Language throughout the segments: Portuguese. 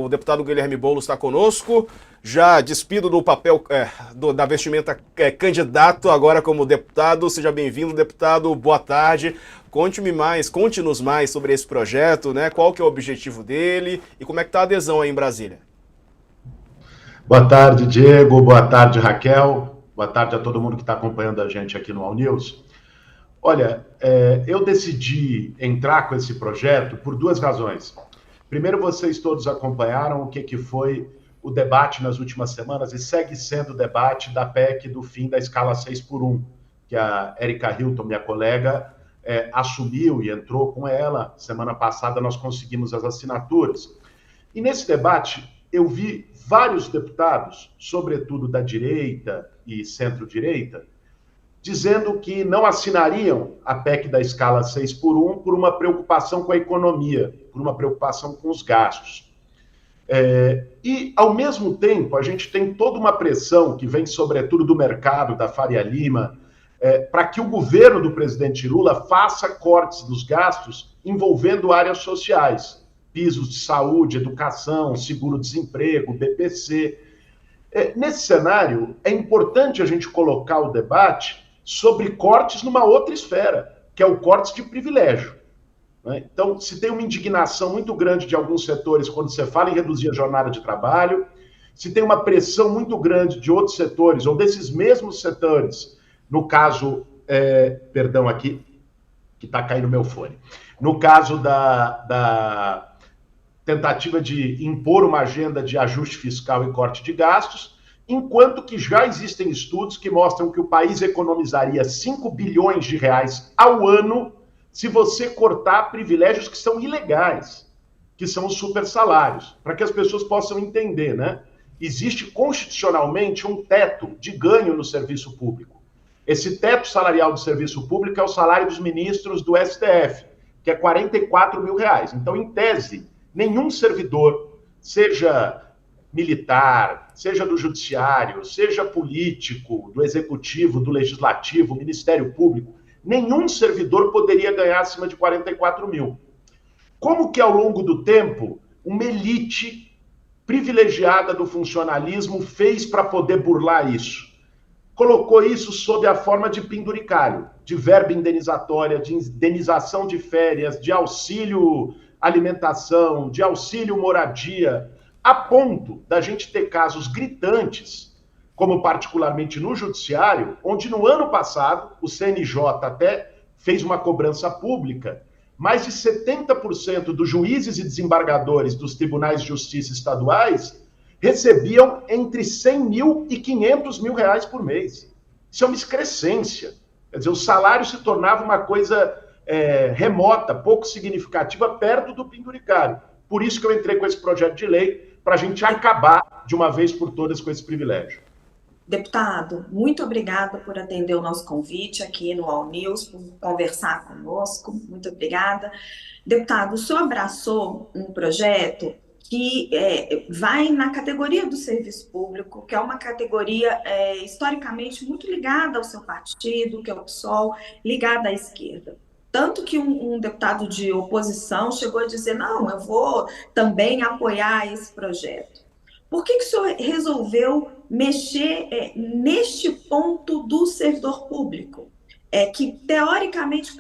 o deputado Guilherme Boulos está conosco, já despido do papel da vestimenta candidato, agora como deputado. Seja bem-vindo, deputado, boa tarde. Conte-nos mais sobre esse projeto, né? Qual que é o objetivo dele e como é que está a adesão aí em Brasília? Boa tarde, Diego, boa tarde, Raquel, boa tarde a todo mundo que está acompanhando a gente aqui no All News. Olha, eu decidi entrar com esse projeto por duas razões. Primeiro, vocês todos acompanharam o que foi o debate nas últimas semanas e segue sendo o debate da PEC do fim da escala 6x1, que a Erika Hilton, minha colega, assumiu e entrou com ela. Semana passada nós conseguimos as assinaturas. E nesse debate eu vi vários deputados, sobretudo da direita e centro-direita, dizendo que não assinariam a PEC da escala 6x1 por uma preocupação com a economia, por uma preocupação com os gastos. E, ao mesmo tempo, a gente tem toda uma pressão que vem, sobretudo, do mercado, da Faria Lima, para que o governo do presidente Lula faça cortes dos gastos envolvendo áreas sociais, pisos de saúde, educação, seguro-desemprego, BPC. Nesse cenário, é importante a gente colocar o debate sobre cortes numa outra esfera, que é o corte de privilégio. Então, se tem uma indignação muito grande de alguns setores quando você fala em reduzir a jornada de trabalho, se tem uma pressão muito grande de outros setores, ou desses mesmos setores, no caso, perdão aqui, que está caindo meu fone, no caso da tentativa de impor uma agenda de ajuste fiscal e corte de gastos, enquanto que já existem estudos que mostram que o país economizaria 5 bilhões de reais ao ano se você cortar privilégios que são ilegais, que são os supersalários, para que as pessoas possam entender, né? Existe constitucionalmente um teto de ganho no serviço público. Esse teto salarial do serviço público é o salário dos ministros do STF, que é R$ 44 mil. Então, em tese, nenhum servidor, seja militar, seja do judiciário, seja político, do executivo, do legislativo, Ministério Público, nenhum servidor poderia ganhar acima de 44 mil. Como que ao longo do tempo, uma elite privilegiada do funcionalismo fez para poder burlar isso? Colocou isso sob a forma de penduricalho, de verba indenizatória, de indenização de férias, de auxílio alimentação, de auxílio moradia, a ponto da gente ter casos gritantes, como particularmente no judiciário, onde no ano passado o CNJ até fez uma cobrança pública, mais de 70% dos juízes e desembargadores dos tribunais de justiça estaduais recebiam entre 100 mil e 500 mil reais por mês. Isso é uma excrescência. Quer dizer, o salário se tornava uma coisa remota, pouco significativa, perto do penduricário. Por isso que eu entrei com esse projeto de lei, para a gente acabar de uma vez por todas com esse privilégio. Deputado, muito obrigada por atender o nosso convite aqui no All News, por conversar conosco. Muito obrigada. Deputado, o senhor abraçou um projeto que vai na categoria do serviço público, que é uma categoria historicamente muito ligada ao seu partido, que é o PSOL, ligada à esquerda. Tanto que um deputado de oposição chegou a dizer, não, eu vou também apoiar esse projeto. Por que o senhor resolveu mexer neste ponto do servidor público, que teoricamente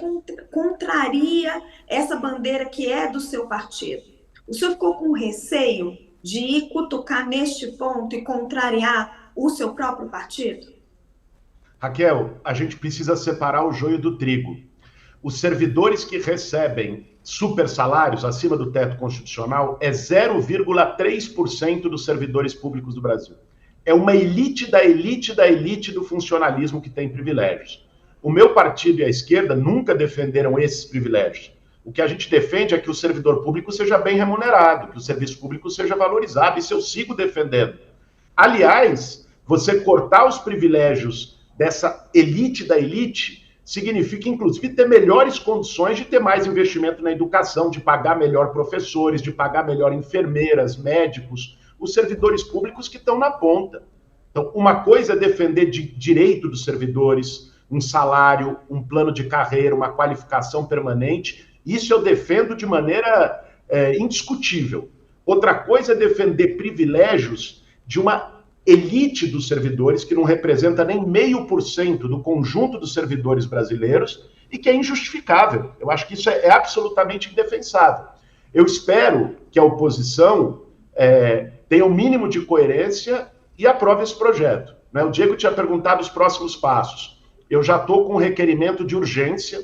contraria essa bandeira que é do seu partido? O senhor ficou com receio de ir cutucar neste ponto e contrariar o seu próprio partido? Raquel, a gente precisa separar o joio do trigo. Os servidores que recebem super salários acima do teto constitucional é 0,3% dos servidores públicos do Brasil. É uma elite da elite da elite do funcionalismo que tem privilégios. O meu partido e a esquerda nunca defenderam esses privilégios. O que a gente defende é que o servidor público seja bem remunerado, que o serviço público seja valorizado, isso eu sigo defendendo. Aliás, você cortar os privilégios dessa elite da elite significa, inclusive, ter melhores condições de ter mais investimento na educação, de pagar melhor professores, de pagar melhor enfermeiras, médicos, os servidores públicos que estão na ponta. Então, uma coisa é defender direito dos servidores, um salário, um plano de carreira, uma qualificação permanente. Isso eu defendo de maneira indiscutível. outra coisa é defender privilégios de uma elite dos servidores, que não representa nem 0,5% do conjunto dos servidores brasileiros e que é injustificável. Eu acho que isso é absolutamente indefensável. Eu espero que a oposição tenha o mínimo de coerência e aprove esse projeto. Né? O Diego tinha perguntado os próximos passos. Eu já estou com um requerimento de urgência,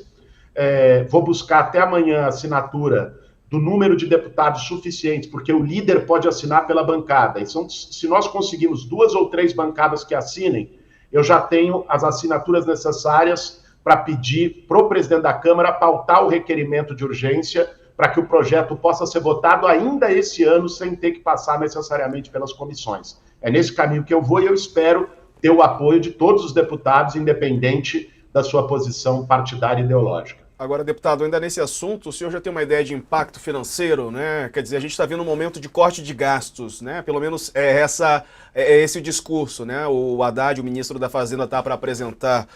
vou buscar até amanhã a assinatura do número de deputados suficientes, porque o líder pode assinar pela bancada. Então, se nós conseguirmos 2 ou 3 bancadas que assinem, eu já tenho as assinaturas necessárias para pedir para o presidente da Câmara pautar o requerimento de urgência para que o projeto possa ser votado ainda esse ano, sem ter que passar necessariamente pelas comissões. É nesse caminho que eu vou e eu espero ter o apoio de todos os deputados, independente da sua posição partidária e ideológica. Agora, deputado, ainda nesse assunto, o senhor já tem uma ideia de impacto financeiro, né? Quer dizer, a gente está vendo um momento de corte de gastos, né? Pelo menos esse o discurso, né? O Haddad, o ministro da Fazenda, está para apresentar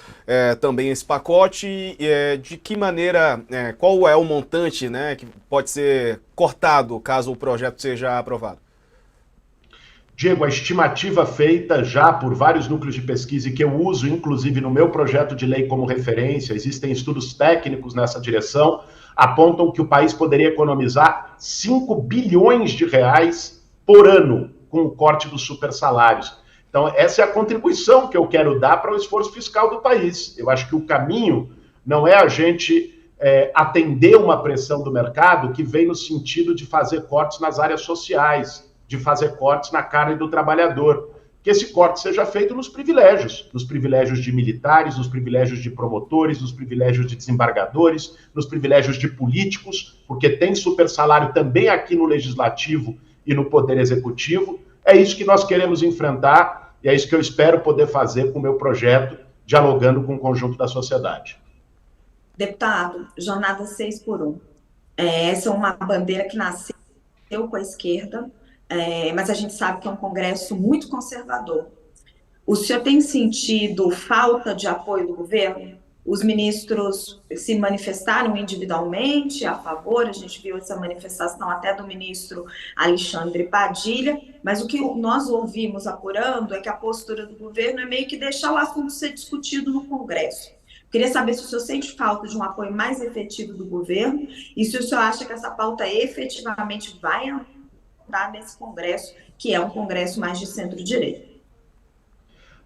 também esse pacote. De que maneira, qual é o montante, né, que pode ser cortado caso o projeto seja aprovado? Diego, a estimativa feita já por vários núcleos de pesquisa e que eu uso, inclusive, no meu projeto de lei como referência, existem estudos técnicos nessa direção, apontam que o país poderia economizar 5 bilhões de reais por ano com o corte dos supersalários. Então, essa é a contribuição que eu quero dar para o esforço fiscal do país. Eu acho que o caminho não é a gente atender uma pressão do mercado que vem no sentido de fazer cortes nas áreas sociais, de fazer cortes na carne do trabalhador. Que esse corte seja feito nos privilégios de militares, nos privilégios de promotores, nos privilégios de desembargadores, nos privilégios de políticos, porque tem supersalário também aqui no Legislativo e no Poder Executivo. É isso que nós queremos enfrentar e é isso que eu espero poder fazer com o meu projeto, dialogando com o conjunto da sociedade. Deputado, jornada 6 por 1. Essa é uma bandeira que nasceu com a esquerda, mas a gente sabe que é um Congresso muito conservador. O senhor tem sentido falta de apoio do governo? Os ministros se manifestaram individualmente a favor, a gente viu essa manifestação até do ministro Alexandre Padilha, mas o que nós ouvimos apurando é que a postura do governo é meio que deixar o assunto ser discutido no Congresso. Queria saber se o senhor sente falta de um apoio mais efetivo do governo e se o senhor acha que essa pauta efetivamente vai nesse Congresso, que é um Congresso mais de centro-direita.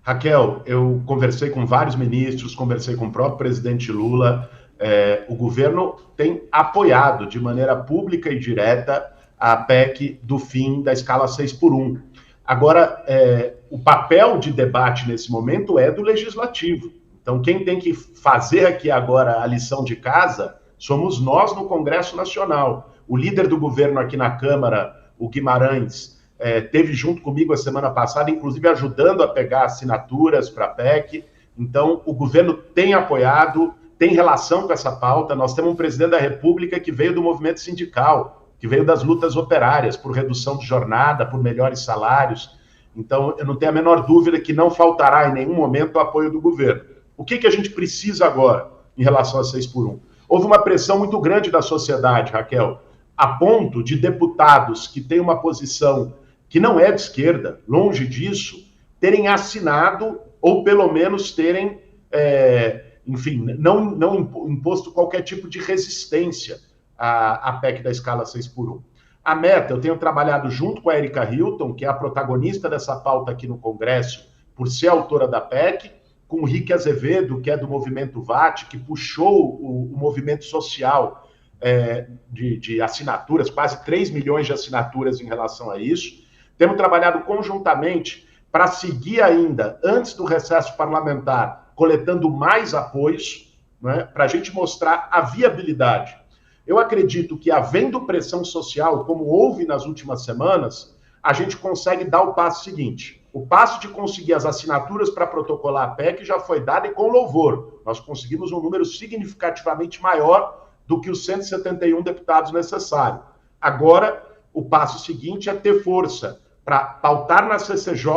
Raquel, eu conversei com vários ministros, conversei com o próprio presidente Lula. O governo tem apoiado de maneira pública e direta a PEC do fim da escala 6 por 1. Agora, o papel de debate nesse momento é do Legislativo. Então, quem tem que fazer aqui agora a lição de casa somos nós no Congresso Nacional. O líder do governo aqui na Câmara, o Guimarães, teve junto comigo a semana passada, inclusive ajudando a pegar assinaturas para a PEC. Então, o governo tem apoiado, tem relação com essa pauta. Nós temos um presidente da República que veio do movimento sindical, que veio das lutas operárias, por redução de jornada, por melhores salários. Então, eu não tenho a menor dúvida que não faltará em nenhum momento o apoio do governo. O que a gente precisa agora em relação a 6 por 1? Houve uma pressão muito grande da sociedade, Raquel, a ponto de deputados que têm uma posição que não é de esquerda, longe disso, terem assinado, ou pelo menos terem, não imposto qualquer tipo de resistência à PEC da escala 6 por 1. A meta, eu tenho trabalhado junto com a Erika Hilton, que é a protagonista dessa pauta aqui no Congresso, por ser autora da PEC, com o Rick Azevedo, que é do Movimento VAT, que puxou o movimento social de assinaturas, quase 3 milhões de assinaturas em relação a isso. Temos trabalhado conjuntamente para seguir ainda, antes do recesso parlamentar, coletando mais apoios, né, para a gente mostrar a viabilidade. Eu acredito que, havendo pressão social, como houve nas últimas semanas, a gente consegue dar o passo seguinte. O passo de conseguir as assinaturas para protocolar a PEC já foi dado e com louvor. Nós conseguimos um número significativamente maior do que os 171 deputados necessários. Agora, o passo seguinte é ter força para pautar na CCJ,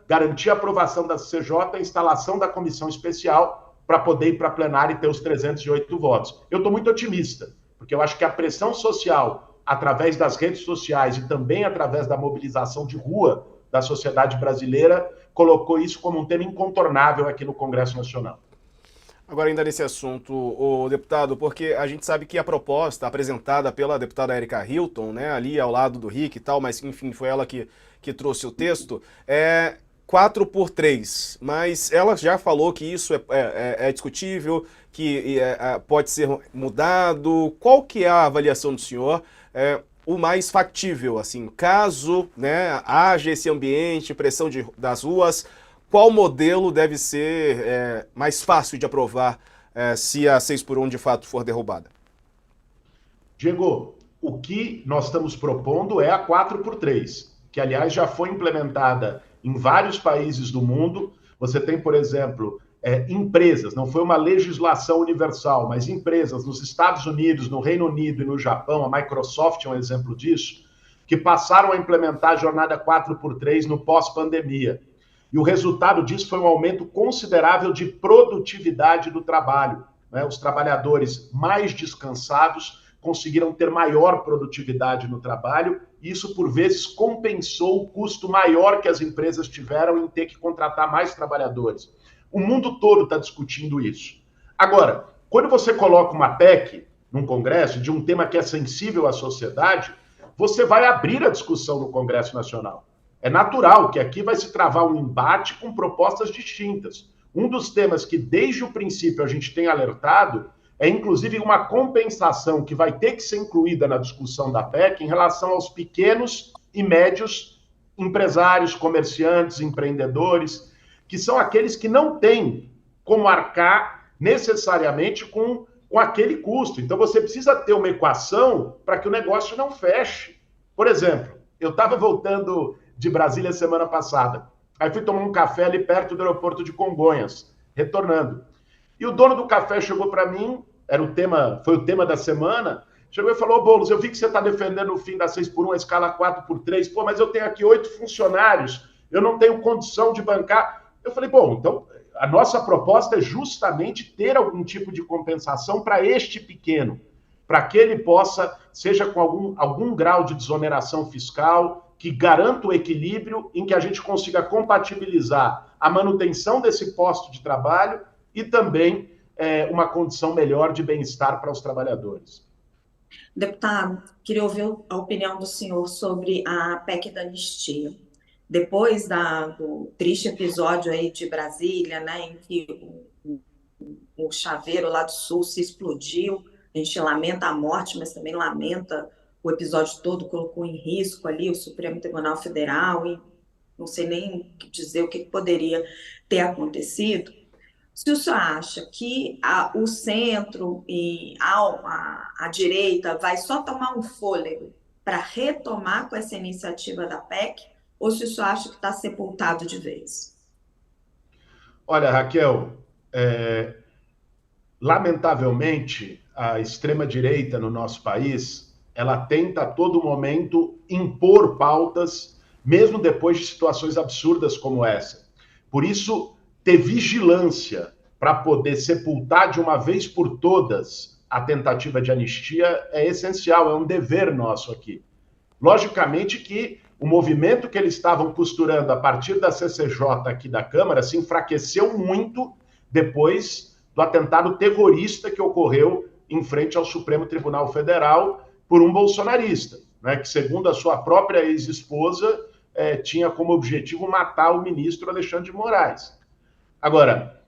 garantir a aprovação da CCJ, a instalação da comissão especial para poder ir para a plenária e ter os 308 votos. Eu estou muito otimista, porque eu acho que a pressão social através das redes sociais e também através da mobilização de rua da sociedade brasileira, colocou isso como um tema incontornável aqui no Congresso Nacional. Agora, ainda nesse assunto, o deputado, porque a gente sabe que a proposta apresentada pela deputada Erika Hilton, né, ali ao lado do Rick e tal, mas enfim, foi ela que trouxe o texto, é 4x3, mas ela já falou que isso é discutível, que pode ser mudado. Qual que é a avaliação do senhor? O mais factível, assim, caso, né, haja esse ambiente, pressão das ruas, qual modelo deve ser mais fácil de aprovar se a 6x1 de fato for derrubada? Diego, o que nós estamos propondo é a 4x3, que aliás já foi implementada em vários países do mundo. Você tem, por exemplo, empresas, não foi uma legislação universal, mas empresas nos Estados Unidos, no Reino Unido e no Japão, a Microsoft é um exemplo disso, que passaram a implementar a jornada 4x3 no pós-pandemia. E o resultado disso foi um aumento considerável de produtividade do trabalho, né? Os trabalhadores mais descansados conseguiram ter maior produtividade no trabalho, e isso, por vezes, compensou o custo maior que as empresas tiveram em ter que contratar mais trabalhadores. O mundo todo está discutindo isso. Agora, quando você coloca uma PEC num Congresso de um tema que é sensível à sociedade, você vai abrir a discussão no Congresso Nacional. É natural que aqui vai se travar um embate com propostas distintas. Um dos temas que, desde o princípio, a gente tem alertado é, inclusive, uma compensação que vai ter que ser incluída na discussão da PEC em relação aos pequenos e médios empresários, comerciantes, empreendedores, que são aqueles que não têm como arcar necessariamente com aquele custo. Então, você precisa ter uma equação para que o negócio não feche. Por exemplo, eu estava voltando de Brasília semana passada. Aí fui tomar um café ali perto do aeroporto de Congonhas, retornando. E o dono do café chegou para mim, foi o tema da semana, chegou e falou: Boulos, eu vi que você está defendendo o fim da 6x1, a escala 4x3, mas eu tenho aqui 8 funcionários, eu não tenho condição de bancar. Eu falei, bom, então a nossa proposta é justamente ter algum tipo de compensação para este pequeno, para que ele possa, seja com algum grau de desoneração fiscal, que garanta o equilíbrio em que a gente consiga compatibilizar a manutenção desse posto de trabalho e também uma condição melhor de bem-estar para os trabalhadores. Deputado, queria ouvir a opinião do senhor sobre a PEC da anistia. Depois do triste episódio aí de Brasília, né, em que o chaveiro lá do Sul se explodiu, a gente lamenta a morte, mas também lamenta o episódio todo, colocou em risco ali o Supremo Tribunal Federal, e não sei nem dizer o que poderia ter acontecido. Se o senhor acha que o centro e a direita vai só tomar um fôlego para retomar com essa iniciativa da PEC, ou se o senhor acha que está sepultado de vez? Olha, Raquel, lamentavelmente, a extrema-direita no nosso país, ela tenta a todo momento impor pautas, mesmo depois de situações absurdas como essa. Por isso, ter vigilância para poder sepultar de uma vez por todas a tentativa de anistia é essencial, é um dever nosso aqui. Logicamente que o movimento que eles estavam costurando a partir da CCJ aqui da Câmara se enfraqueceu muito depois do atentado terrorista que ocorreu em frente ao Supremo Tribunal Federal por um bolsonarista, né, que, segundo a sua própria ex-esposa, tinha como objetivo matar o ministro Alexandre de Moraes. Agora,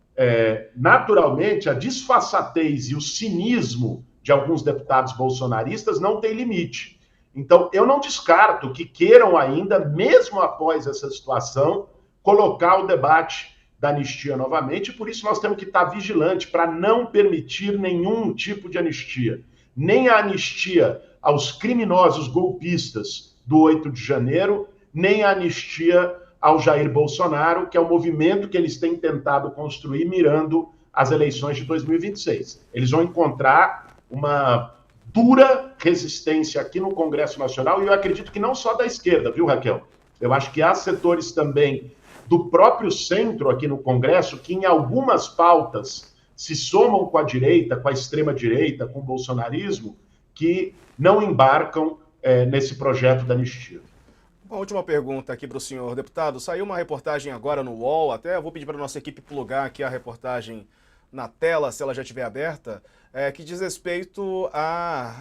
naturalmente, a disfarçatez e o cinismo de alguns deputados bolsonaristas não tem limite. Então, eu não descarto que queiram ainda, mesmo após essa situação, colocar o debate da anistia novamente, e por isso nós temos que estar vigilantes para não permitir nenhum tipo de anistia. Nem a anistia aos criminosos golpistas do 8 de janeiro, nem a anistia ao Jair Bolsonaro, que é o movimento que eles têm tentado construir mirando as eleições de 2026. Eles vão encontrar uma dura resistência aqui no Congresso Nacional, e eu acredito que não só da esquerda, viu, Raquel? Eu acho que há setores também do próprio centro aqui no Congresso que em algumas pautas se somam com a direita, com a extrema-direita, com o bolsonarismo, que não embarcam nesse projeto da anistia. Uma última pergunta aqui para o senhor deputado. Saiu uma reportagem agora no UOL, até eu vou pedir para a nossa equipe plugar aqui a reportagem na tela, se ela já estiver aberta, que diz respeito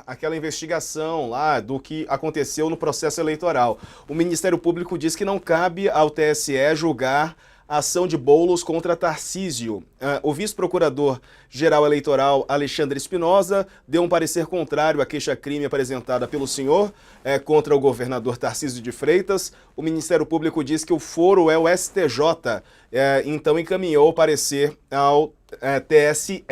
àquela investigação lá do que aconteceu no processo eleitoral. O Ministério Público diz que não cabe ao TSE julgar a ação de Boulos contra Tarcísio. O vice-procurador-geral eleitoral Alexandre Espinosa deu um parecer contrário à queixa-crime apresentada pelo senhor contra o governador Tarcísio de Freitas. O Ministério Público diz que o foro é o STJ, então encaminhou o parecer ao TSE.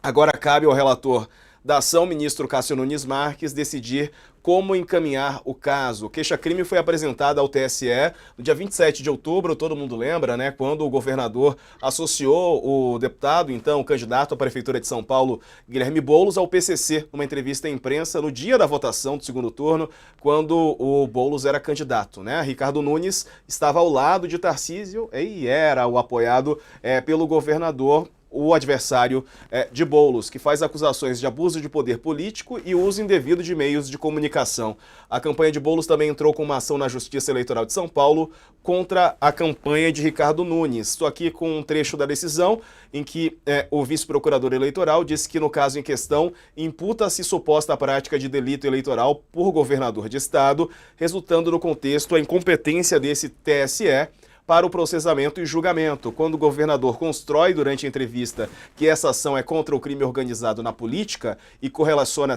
Agora cabe ao relator da ação, ministro Cássio Nunes Marques, decidir como encaminhar o caso. O queixa-crime foi apresentada ao TSE no dia 27 de outubro, todo mundo lembra, né? Quando o governador associou o deputado, então o candidato à Prefeitura de São Paulo, Guilherme Boulos, ao PCC, numa entrevista à imprensa no dia da votação do segundo turno, quando o Boulos era candidato, né? Ricardo Nunes estava ao lado de Tarcísio e era o apoiado pelo governador, o adversário de Boulos, que faz acusações de abuso de poder político e uso indevido de meios de comunicação. A campanha de Boulos também entrou com uma ação na Justiça Eleitoral de São Paulo contra a campanha de Ricardo Nunes. Estou aqui com um trecho da decisão em que o vice-procurador eleitoral disse que no caso em questão imputa-se suposta prática de delito eleitoral por governador de estado, resultando no contexto a incompetência desse TSE para o processamento e julgamento. Quando o governador constrói durante a entrevista que essa ação é contra o crime organizado na política e correlaciona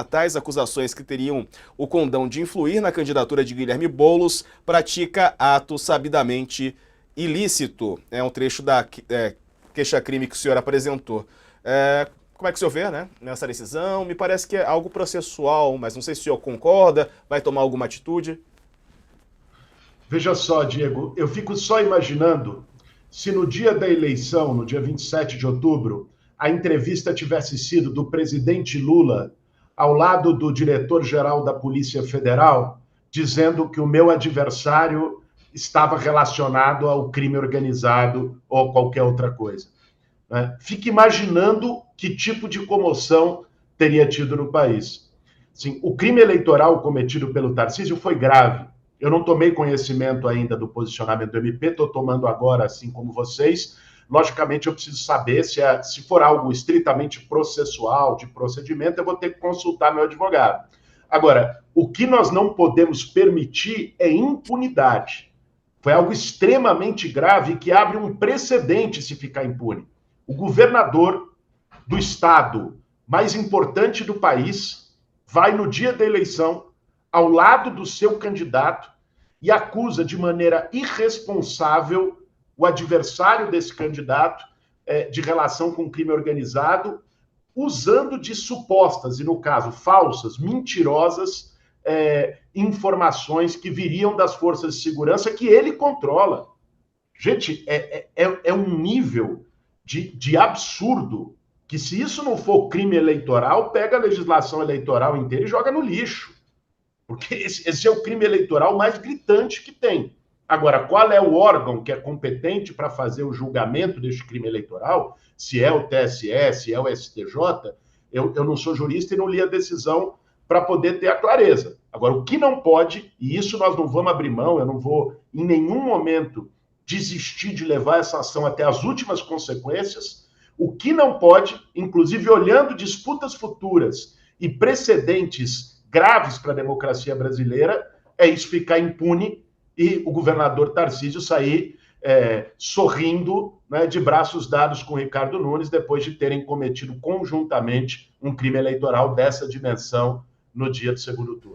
tais acusações que teriam o condão de influir na candidatura de Guilherme Boulos, pratica ato sabidamente ilícito. É um trecho da queixa-crime que o senhor apresentou. Como é que o senhor vê, né, nessa decisão? Me parece que é algo processual, mas não sei se o senhor concorda, vai tomar alguma atitude. Veja só, Diego, eu fico só imaginando se no dia da eleição, no dia 27 de outubro, a entrevista tivesse sido do presidente Lula ao lado do diretor-geral da Polícia Federal, dizendo que o meu adversário estava relacionado ao crime organizado ou qualquer outra coisa. Fique imaginando que tipo de comoção teria tido no país. Sim, o crime eleitoral cometido pelo Tarcísio foi grave. Eu não tomei conhecimento ainda do posicionamento do MP, estou tomando agora, assim como vocês. Logicamente, eu preciso saber se for algo estritamente processual, de procedimento, eu vou ter que consultar meu advogado. Agora, o que nós não podemos permitir é impunidade. Foi algo extremamente grave que abre um precedente se ficar impune. O governador do estado mais importante do país vai no dia da eleição ao lado do seu candidato e acusa de maneira irresponsável o adversário desse candidato de relação com crime organizado, usando de supostas, e no caso falsas, mentirosas, informações que viriam das forças de segurança que ele controla. Gente, é um nível de absurdo que, se isso não for crime eleitoral, pega a legislação eleitoral inteira e joga no lixo. Porque esse é o crime eleitoral mais gritante que tem. Agora, qual é o órgão que é competente para fazer o julgamento deste crime eleitoral? Se é o TSE, se é o STJ, eu não sou jurista e não li a decisão para poder ter a clareza. Agora, o que não pode, e isso nós não vamos abrir mão, eu não vou em nenhum momento desistir de levar essa ação até as últimas consequências, o que não pode, inclusive olhando disputas futuras e precedentes graves para a democracia brasileira, é isso ficar impune e o governador Tarcísio sair sorrindo, né, de braços dados com Ricardo Nunes, depois de terem cometido conjuntamente um crime eleitoral dessa dimensão no dia do segundo turno.